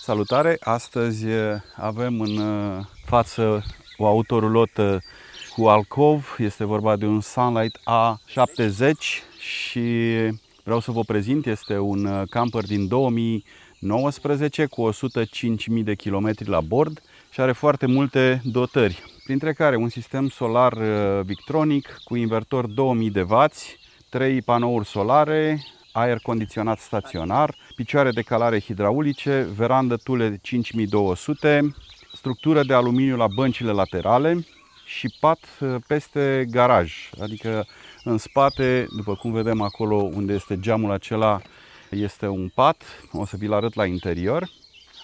Salutare! Astăzi avem în față o autorulotă cu alcov. Este vorba de un Sunlight A70 și vreau să vă prezint. Este un camper din 2019 cu 105.000 de kilometri la bord și are foarte multe dotări, printre care un sistem solar Victronic cu invertor 2000 de W, 3 panouri solare, aer condiționat staționar, picioare de calare hidraulice, verandă tule 5200, structură de aluminiu la băncile laterale și pat peste garaj. Adică în spate, după cum vedem acolo unde este geamul acela, este un pat, o să vi-l arăt la interior.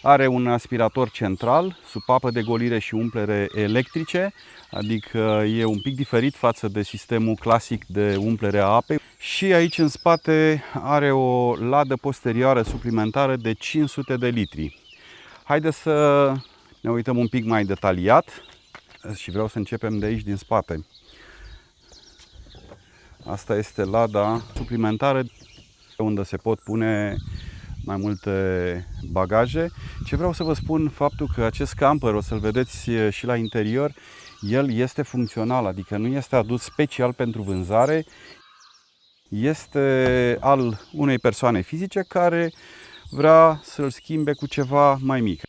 Are un aspirator central, supapă de golire și umplere electrice, adică e un pic diferit față de sistemul clasic de umplere a apei. Și aici în spate are o ladă posterioară suplimentară de 500 de litri. Haideți să ne uităm un pic mai detaliat și vreau să începem de aici din spate. Asta este lada suplimentară unde se pot pune mai multe bagaje. Ce vreau să vă spun, faptul că acest camper, o să-l vedeți și la interior, el este funcțional, adică nu este adus special pentru vânzare. Este al unei persoane fizice care vrea să-l schimbe cu ceva mai mic.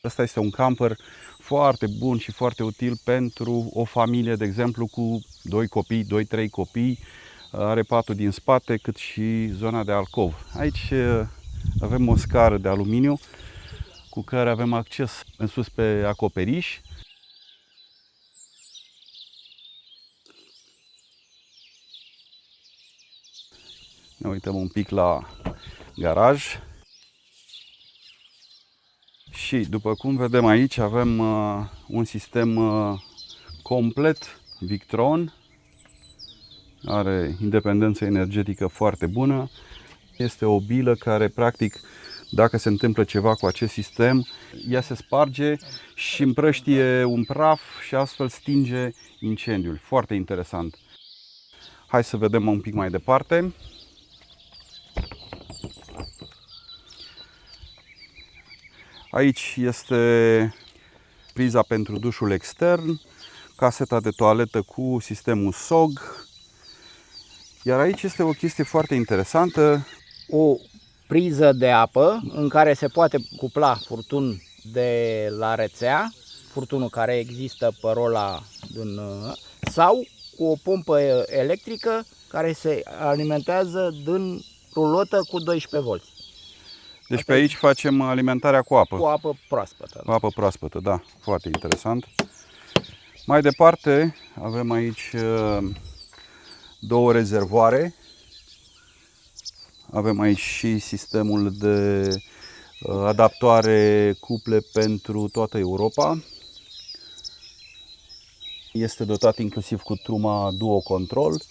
Asta este un camper foarte bun și foarte util pentru o familie, de exemplu, cu 2 copii, 2-3 copii. Are patul din spate, cât și zona de alcov. Aici avem o scară de aluminiu cu care avem acces în sus pe acoperiș. Ne uităm un pic la garaj. Și după cum vedem aici avem un sistem complet Victron. Are independență energetică foarte bună. Este o bilă care, practic, dacă se întâmplă ceva cu acest sistem, ea se sparge și împrăștie un praf și astfel stinge incendiul. Foarte interesant. Hai să vedem un pic mai departe. Aici este priza pentru dușul extern, caseta de toaletă cu sistemul SOG. Iar aici este o chestie foarte interesantă. O priză de apă în care se poate cupla furtun de la rețea, furtunul care există pe rola sau cu o pompă electrică care se alimentează din rulotă cu 12 V. Deci pe aici facem alimentarea cu apă. Cu apă proaspătă. Cu apă proaspătă, da. Foarte interesant. Mai departe avem aici două rezervoare. Avem aici și sistemul de adaptoare cuple pentru toată Europa. Este dotat inclusiv cu truma Duo Control,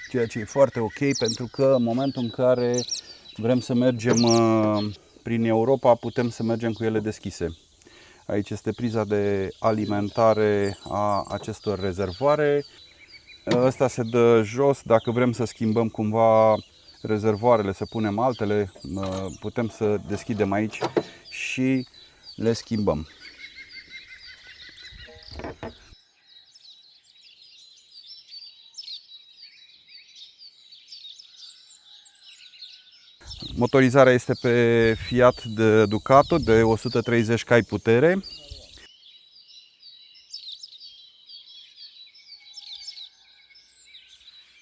ceea ce e foarte ok, pentru că în momentul în care vrem să mergem prin Europa, putem să mergem cu ele deschise. Aici este priza de alimentare a acestor rezervoare. Ăsta se dă jos. Dacă vrem să schimbăm cumva rezervoarele, să punem altele, putem să deschidem aici și le schimbăm. Motorizarea este pe Fiat de Ducato de 130 cai putere.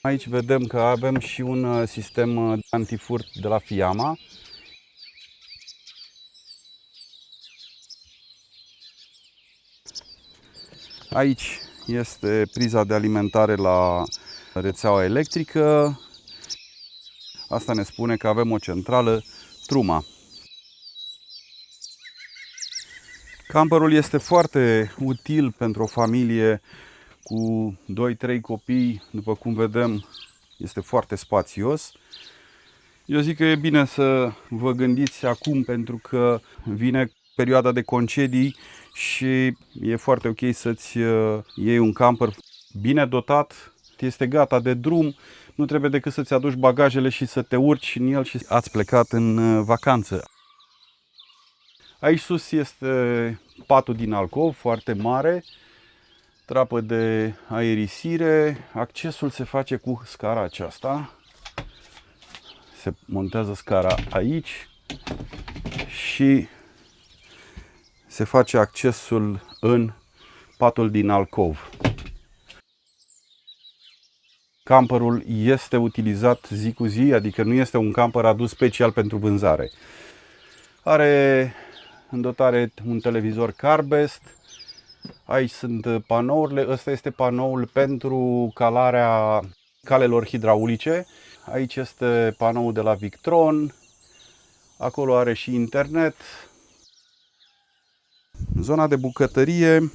Aici vedem că avem și un sistem antifurt de la Fiamma. Aici este priza de alimentare la rețeaua electrică. Asta ne spune că avem o centrală Truma. Camperul este foarte util pentru o familie cu 2-3 copii. După cum vedem, este foarte spațios. Eu zic că e bine să vă gândiți acum, pentru că vine perioada de concedii și e foarte ok să-ți iei un camper bine dotat. Este gata de drum, nu trebuie decât să-ți aduci bagajele și să te urci în el și ați plecat în vacanță. Aici sus este patul din alcov, foarte mare, trapă de aerisire. Accesul se face cu scara aceasta. Se montează scara aici și se face accesul în patul din alcov. Camperul este utilizat zi cu zi, adică nu este un camper adus special pentru vânzare. Are în dotare un televizor CarBest. Aici sunt panourile. Ăsta este panoul pentru calarea calelor hidraulice. Aici este panoul de la Victron. Acolo are și internet. Zona de bucătărie.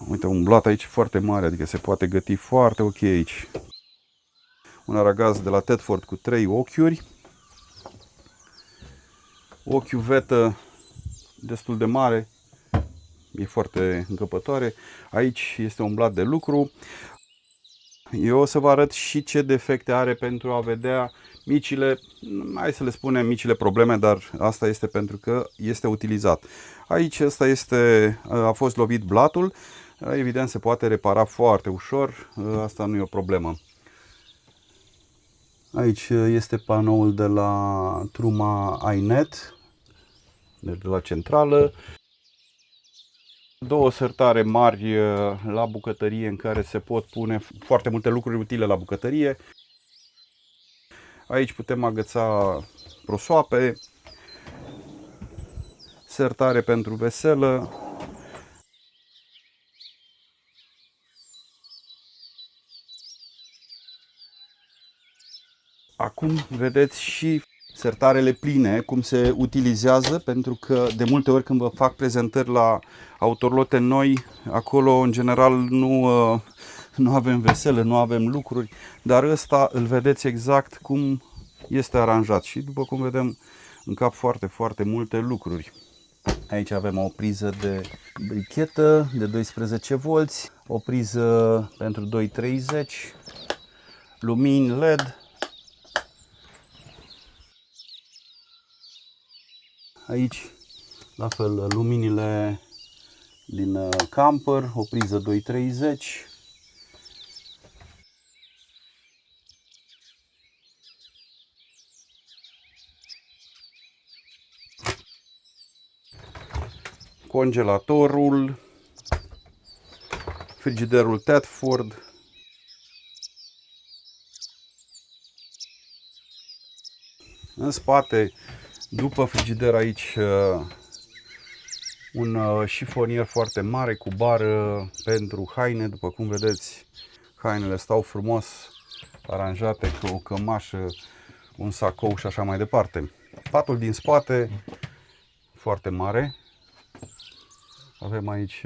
Uite, un blat aici foarte mare, adică se poate găti foarte ok aici. Un aragaz de la Tedford cu 3 ochiuri. O chiuvetă destul de mare. E foarte încăpătoare. Aici este un blat de lucru. Eu o să vă arăt și ce defecte are pentru a vedea micile, hai să le spunem micile probleme, dar asta este pentru că este utilizat. Aici a fost lovit blatul, evident se poate repara foarte ușor, asta nu e o problemă. Aici este panoul de la Truma iNet, deci de la centrală. Două sertare mari la bucătărie în care se pot pune foarte multe lucruri utile la bucătărie. Aici putem agăța prosoape, sertare pentru veselă. Acum vedeți și sertarele pline, cum se utilizează, pentru că de multe ori când vă fac prezentări la autolote noi, acolo în general nu avem veselă, nu avem lucruri, dar ăsta îl vedeți exact cum este aranjat și după cum vedem încap foarte multe lucruri. Aici avem o priză de brichetă de 12 V, o priză pentru 230, lumini LED. Aici, la fel, luminile din camper, o priză 230. Congelatorul, frigiderul Tedford. În spate, după frigider, aici un șifonier foarte mare cu bară pentru haine. După cum vedeți, hainele stau frumos aranjate cu o cămașă, un sacou și așa mai departe. Patul din spate foarte mare. Avem aici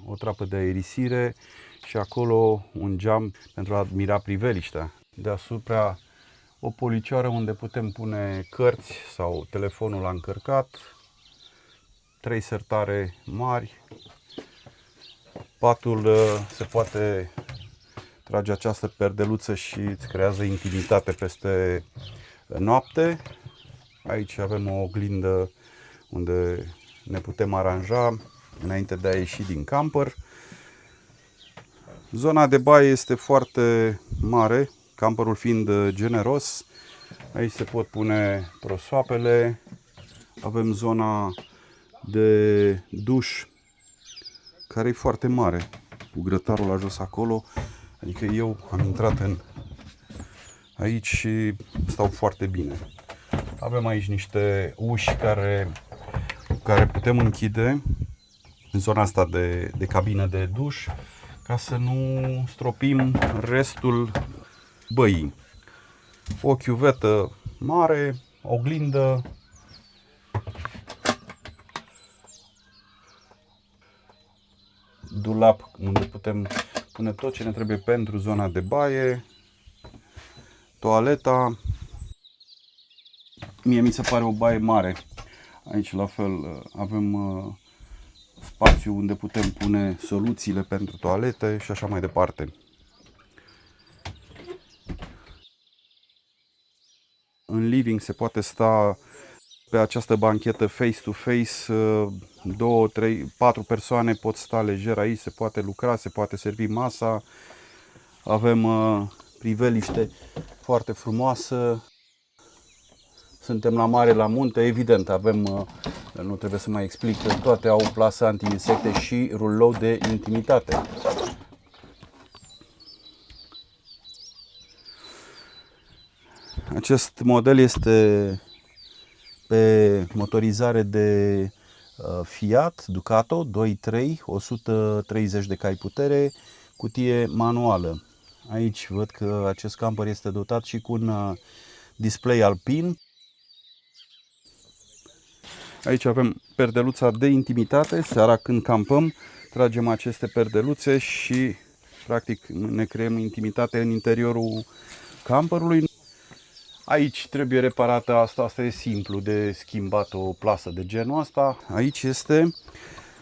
o trapă de aerisire și acolo un geam pentru a admira priveliștea. Deasupra o policioară unde putem pune cărți sau telefonul la încărcat. 3 sertare mari. Patul se poate trage această perdeluță și îți creează intimitate peste noapte. Aici avem o oglindă unde ne putem aranja înainte de a ieși din camper. Zona de baie este foarte mare, camperul fiind generos. Aici se pot pune prosoapele. Avem zona de duș care e foarte mare, cu grătarul la jos acolo. Adică eu am intrat aici și stau foarte bine. Avem aici niște uși care putem închide în zona asta de cabină de duș ca să nu stropim restul băii. O chiuvetă mare, oglindă, dulap unde putem pune tot ce ne trebuie pentru zona de baie, toaleta. Mie mi se pare o baie mare. Aici la fel avem spațiu unde putem pune soluțiile pentru toalete și așa mai departe. În living se poate sta Pe această banchetă face-to-face, 2, 3, 4 persoane pot sta lejer aici, se poate lucra, se poate servi masa. Avem priveliște foarte frumoasă. Suntem la mare, la munte, evident, avem, nu trebuie să mai explic, că toate au plasă anti-insecte și rulou de intimitate. Acest model este pe motorizare de Fiat Ducato 2.3, 130 de cai putere, cutie manuală. Aici văd că acest camper este dotat și cu un display alpin. Aici avem perdeluța de intimitate. Seara când campăm, tragem aceste perdeluțe și practic ne creăm intimitate în interiorul camperului. Aici trebuie reparată asta e simplu de schimbat o plasă de genul ăsta. Aici este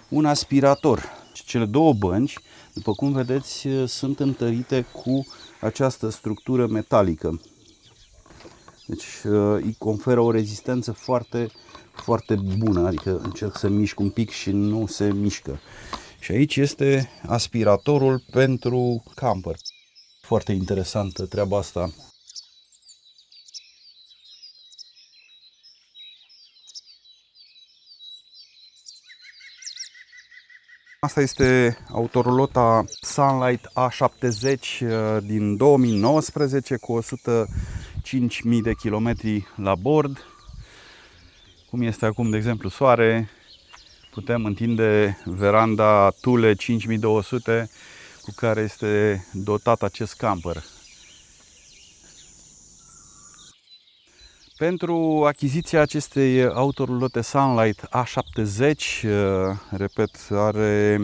un aspirator. Cele două bănci, după cum vedeți, sunt întărite cu această structură metalică. Deci îi conferă o rezistență foarte, foarte bună, adică încerc să mișc un pic și nu se mișcă. Și aici este aspiratorul pentru camper. Foarte interesantă treaba asta. Asta este autorulota Sunlight A70 din 2019 cu 105.000 de kilometri la bord. Cum este acum, de exemplu, soare, putem întinde veranda Thule 5200 cu care este dotat acest camper. Pentru achiziția acestei autorulote Sunlight A70, repet, are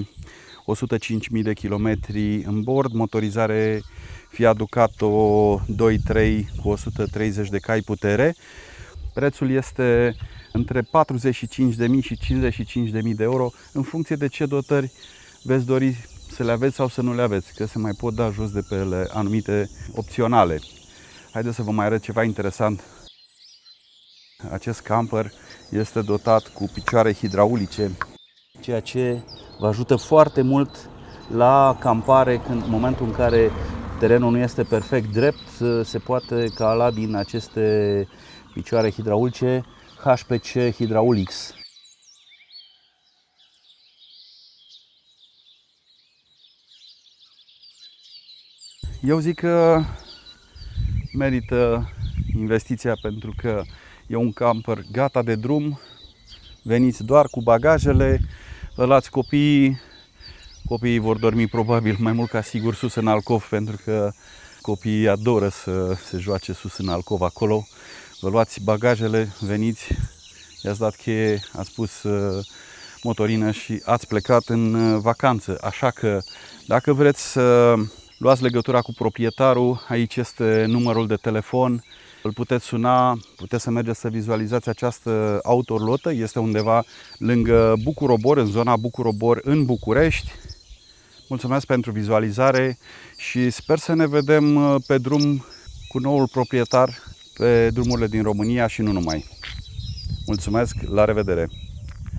105.000 de kilometri în bord, motorizare Fiat Ducato 2.3 cu 130 de cai putere. Prețul este între 45.000 și 55.000 de euro, în funcție de ce dotări veți dori să le aveți sau să nu le aveți, că se mai pot da jos de pe ele anumite opționale. Haideți să vă mai arăt ceva interesant. Acest camper este dotat cu picioare hidraulice, ceea ce vă ajută foarte mult la campare, în momentul în care terenul nu este perfect drept, se poate cala din aceste picioare hidraulice HPC Hydraulics. Eu zic că merită investiția pentru că e un camper gata de drum. Veniți doar cu bagajele, vă luați copiii. Copiii vor dormi probabil mai mult ca sigur sus în alcov, pentru că copiii adoră să se joace sus în alcov acolo. Vă luați bagajele, veniți, i-ați dat cheie, ați pus motorină și ați plecat în vacanță. Așa că dacă vreți să luați legătura cu proprietarul, aici este numărul de telefon. Îl puteți suna, puteți să mergeți să vizualizați această autorulotă. Este undeva lângă Bucur-Obor, în zona Bucur-Obor, în București. Mulțumesc pentru vizualizare și sper să ne vedem pe drum cu noul proprietar pe drumurile din România și nu numai. Mulțumesc, la revedere!